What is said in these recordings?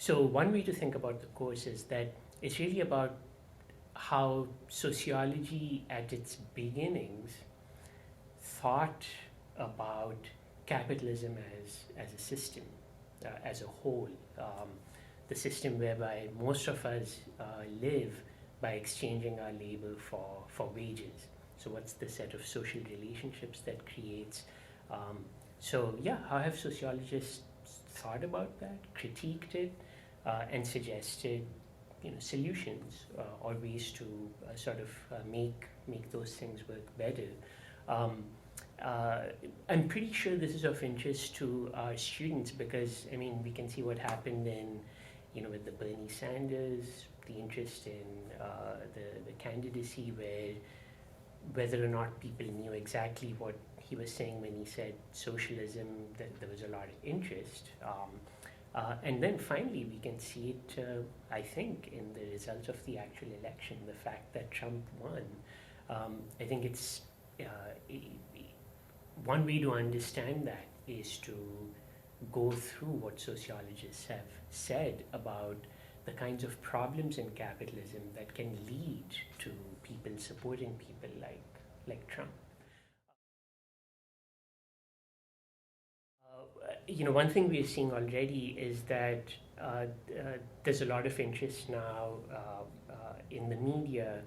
So one way to think about the course is that it's really about how sociology at its beginnings thought about capitalism as a system, as a whole, the system whereby most of us live by exchanging our labor for wages. So what's the set of social relationships that creates? So yeah, how have sociologists thought about that, critiqued it, and suggested solutions or ways to make those things work better. Um, uh, I'm pretty sure this is of interest to our students because I mean we can see what happened in with the Bernie Sanders, the interest in the candidacy, where whether or not people knew exactly what he was saying when he said socialism, that there was a lot of interest. And then finally, we can see it, I think, in the results of the actual election, the fact that Trump won. I think it's one way to understand that is to go through what sociologists have said about the kinds of problems in capitalism that can lead to people supporting people like Trump. One thing we're seeing already is that there's a lot of interest now in the media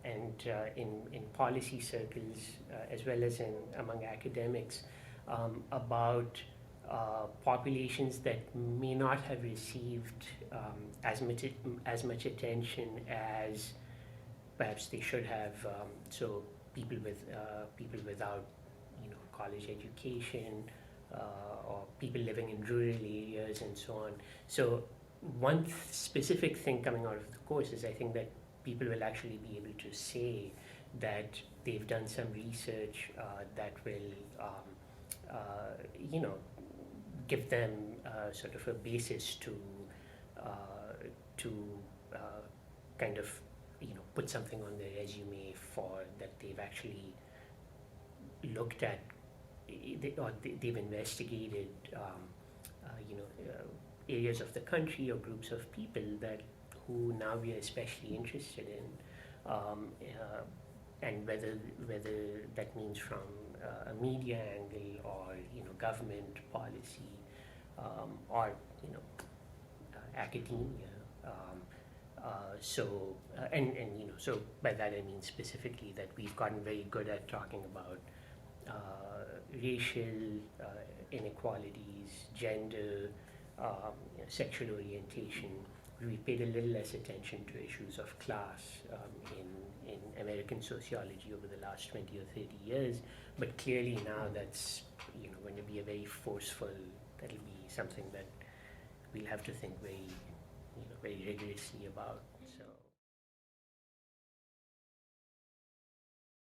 and in policy circles as well as among academics about populations that may not have received as much attention as perhaps they should have. So people without college education, or people living in rural areas and so on. So one specific thing coming out of the course is I think that people will actually be able to say that they've done some research that will give them sort of a basis to uh, kind of put something on their resume for that they've actually looked at they've investigated areas of the country or groups of people that who now we are especially interested in, and whether that means from a media angle or government policy, or academia. So by that I mean specifically that we've gotten very good at talking about racial inequalities, gender, sexual orientation. We paid a little less attention to issues of class in American sociology over the last 20 or 30 years, but clearly now that's going to be a very forceful, that'll be something that we'll have to think very rigorously about.